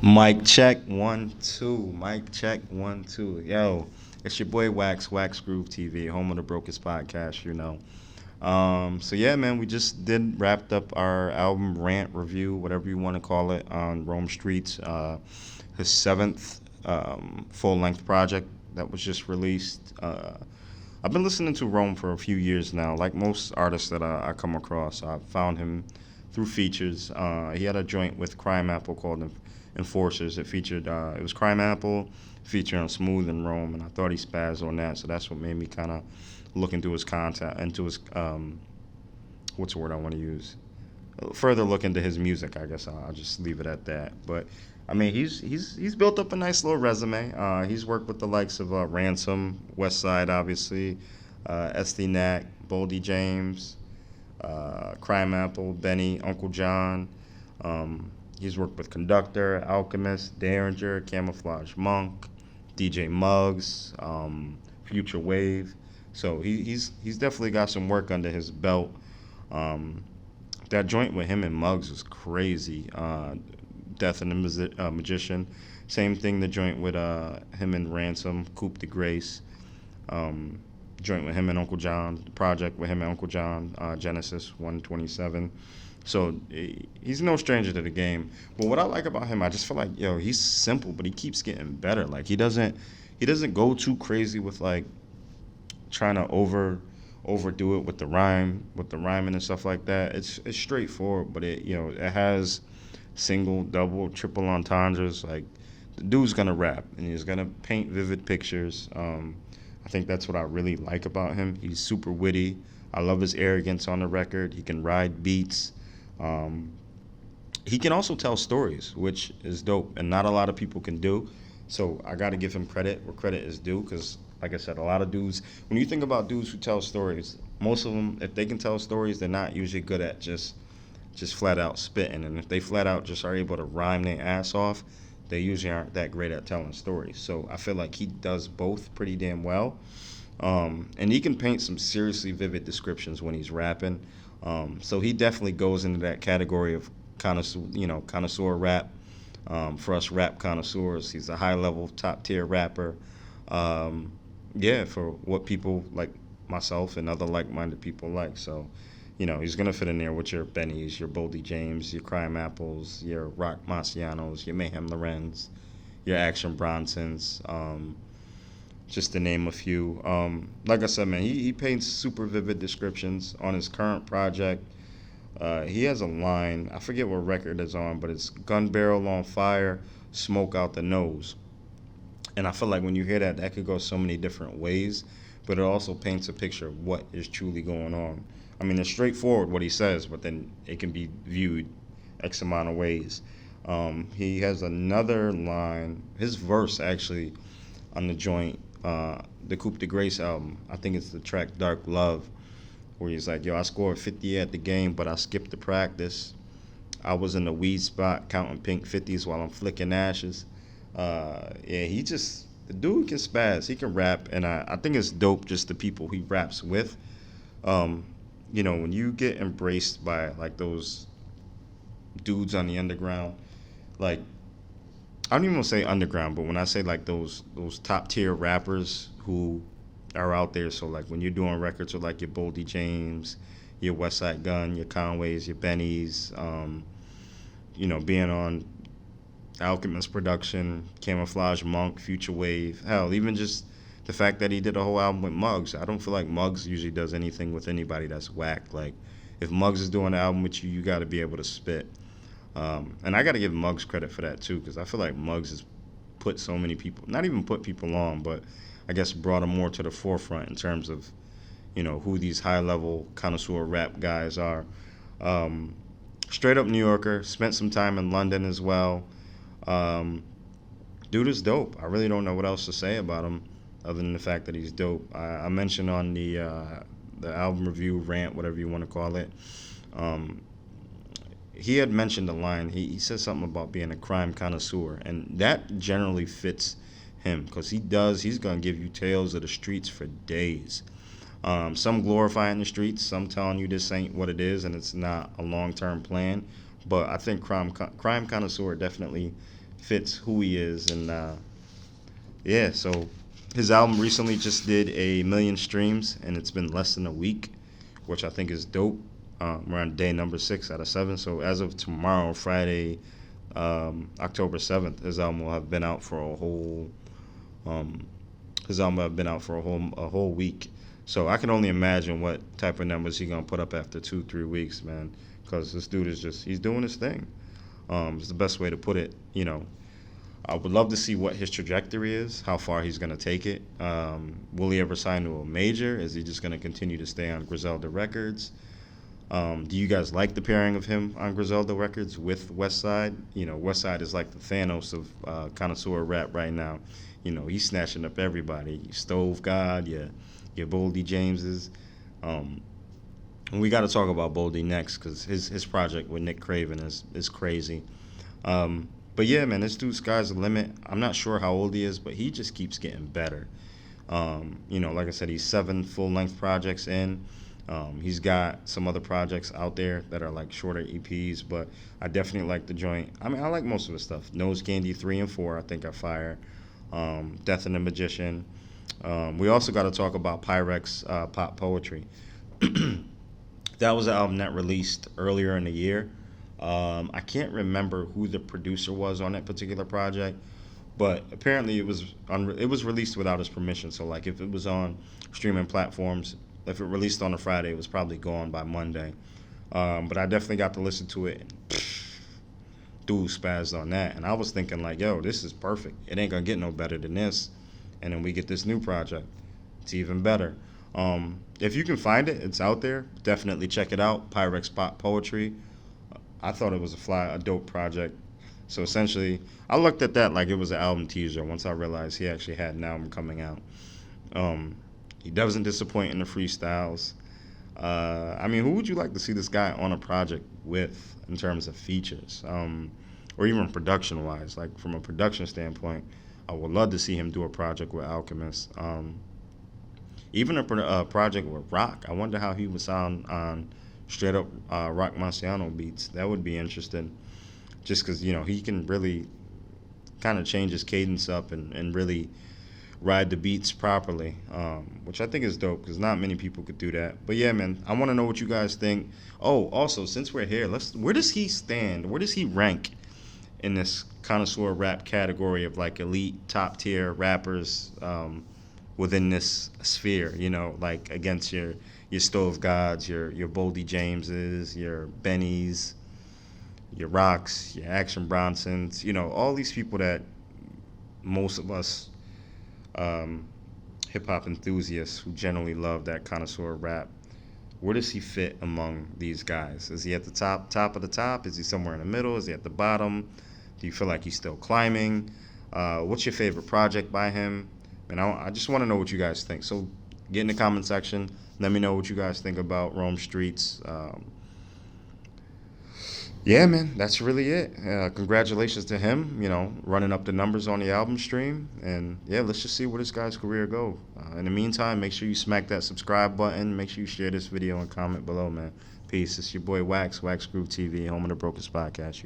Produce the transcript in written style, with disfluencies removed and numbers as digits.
Mic check 1 2. Mic check 1 2. Yo, it's your boy Wax Groove TV, home of the Brokest podcast. So yeah, man, we just did wrapped up our album rant review, whatever you want to call it, on Rome Streetz, his seventh full length project that was just released. I've been listening to Rome for a few years now. Like most artists that I come across, I found him through features. He had a joint with Crime Apple called Enforcers. It was Crime Apple featuring Smooth and Rome, and I thought he spazzed on that. So that's what made me kind of look into his content, into his what's the word I want to use? Further look into his music. I guess I'll just leave it at that. But I mean, he's built up a nice little resume. He's worked with the likes of Ransom, West Side, obviously, SD Knack, Boldy James, Crime Apple, Benny, Uncle John. He's worked with Conductor, Alchemist, Derringer, Camouflage Monk, DJ Muggs, Future Wave. So he's definitely got some work under his belt. That joint with him and Muggs was crazy. Death and the Magician. Same thing, the joint with him and Ransom, Coupe de Grace. Joint with him and Uncle John, the project with him and Uncle John, Genesis 127. So he's no stranger to the game. But what I like about him, I just feel like, he's simple, but he keeps getting better. Like he doesn't go too crazy with like trying to overdo it with the rhyming and stuff like that. It's straightforward, but it has single, double, triple entendres. Like the dude's gonna rap and he's gonna paint vivid pictures. I think that's what I really like about him. He's super witty. I love his arrogance on the record. He can ride beats. He can also tell stories, which is dope, and not a lot of people can do. So I got to give him credit where credit is due, because, like I said, a lot of dudes, when you think about dudes who tell stories, most of them, if they can tell stories, they're not usually good at just flat out spitting. And if they flat out just are able to rhyme their ass off, they usually aren't that great at telling stories. So I feel like he does both pretty damn well. And he can paint some seriously vivid descriptions when he's rapping. So he definitely goes into that category of connoisseur rap. For us rap connoisseurs, he's a high level, top tier rapper. For what people like myself and other like minded people like. So, he's gonna fit in there with your Bennies, your Boldy James, your Crime Apples, your Rock Marcianos, your Mayhem Lorenz, your Action Bronsons. Just to name a few. Like I said, man, he paints super vivid descriptions on his current project. He has a line, I forget what record it's on, but it's gun barrel on fire, smoke out the nose. And I feel like when you hear that, that could go so many different ways, but it also paints a picture of what is truly going on. I mean, it's straightforward what he says, but then it can be viewed X amount of ways. He has another line, his verse actually, on the joint, the Coupe de Grace album. I think it's the track Dark Love, where he's like, I scored 50 at the game, but I skipped the practice. I was in the weed spot counting pink 50s while I'm flicking ashes. The dude can spaz. He can rap, and I think it's dope just the people he raps with. When you get embraced by like those dudes on the underground, like I don't even want to say underground, but when I say like those top tier rappers who are out there, so like when you're doing records with like your Boldy James, your West Side Gun, your Conways, your Bennies, being on Alchemist production, Camouflage Monk, Future Wave, hell, even just the fact that he did a whole album with Muggs. I don't feel like Muggs usually does anything with anybody that's whack. Like if Muggs is doing an album with you, you got to be able to spit. And I got to give Muggs credit for that too, because I feel like Muggs has put so many people, not even put people on, but I guess brought them more to the forefront in terms of, who these high level connoisseur rap guys are. Straight up New Yorker, spent some time in London as well. Dude is dope. I really don't know what else to say about him other than the fact that he's dope. I mentioned on the album review, rant, whatever you want to call it, he had mentioned a line. He said something about being a crime connoisseur, and that generally fits him because he's going to give you tales of the streets for days. Some glorifying the streets, some telling you this ain't what it is and it's not a long-term plan. But I think crime connoisseur definitely fits who he is. And yeah, so his album recently just did 1 million streams, and it's been less than a week, which I think is dope. We're on day number 6 out of 7. So as of tomorrow, Friday, October 7th, his album will have been out for a whole. His album will have been out for a whole week. So I can only imagine what type of numbers he's gonna put up after 2-3 weeks, man. Because this dude is he's doing his thing. It's the best way to put it. I would love to see what his trajectory is, how far he's gonna take it. Will he ever sign to a major? Is he just gonna continue to stay on Griselda Records? Do you guys like the pairing of him on Griselda Records with Westside? Westside is like the Thanos of connoisseur rap right now. He's snatching up everybody. Stove God, your Boldy Jameses. And we got to talk about Boldy next because his project with Nick Craven is crazy. But yeah, man, this dude's sky's the limit. I'm not sure how old he is, but he just keeps getting better. Like I said, he's 7 full-length projects in. He's got some other projects out there that are like shorter EPs, but I definitely like the joint. I mean, I like most of his stuff. Nose Candy 3 and 4, I think, are fire. Death and the Magician. We also got to talk about Pyrex Pop Poetry. That was an album that released earlier in the year. I can't remember who the producer was on that particular project, but apparently it was released without his permission. So like if it was on streaming platforms, if it released on a Friday, it was probably gone by Monday. But I definitely got to listen to it. And, dude spazzed on that, and I was thinking like, yo, this is perfect. It ain't gonna get no better than this. And then we get this new project. It's even better. If you can find it, it's out there. Definitely check it out. Pyrex Pop Poetry. I thought it was a dope project. So essentially, I looked at that like it was an album teaser once I realized he actually had an album coming out. He doesn't disappoint in the freestyles. I mean, who would you like to see this guy on a project with in terms of features? Or even production-wise? Like, from a production standpoint, I would love to see him do a project with Alchemist. Even a project with Rock. I wonder how he would sound on straight-up Rock Marciano beats. That would be interesting. Just because, he can really kind of change his cadence up and really ride the beats properly, which I think is dope because not many people could do that. But yeah, man, I want to know what you guys think. Oh, also, since we're here, where does he stand? Where does he rank in this connoisseur rap category of like elite top tier rappers within this sphere? Like against your Stove Gods, your Boldy Jameses, your Bennies, your Rocks, your Action Bronsons. All these people that most of us hip-hop enthusiasts who generally love that connoisseur rap, where does he fit among these guys? Is he at the top of the top? Is he somewhere in the middle? Is he at the bottom? Do you feel like he's still climbing? What's your favorite project by him? And I just want to know what you guys think. So get in the comment section. Let me know what you guys think about Rome Streetz. Yeah, man, that's really it. Congratulations to him, running up the numbers on the album stream. And yeah, let's just see where this guy's career go. In the meantime, make sure you smack that subscribe button. Make sure you share this video and comment below, man. Peace. It's your boy Wax Groove TV, home of the Brokers Podcast.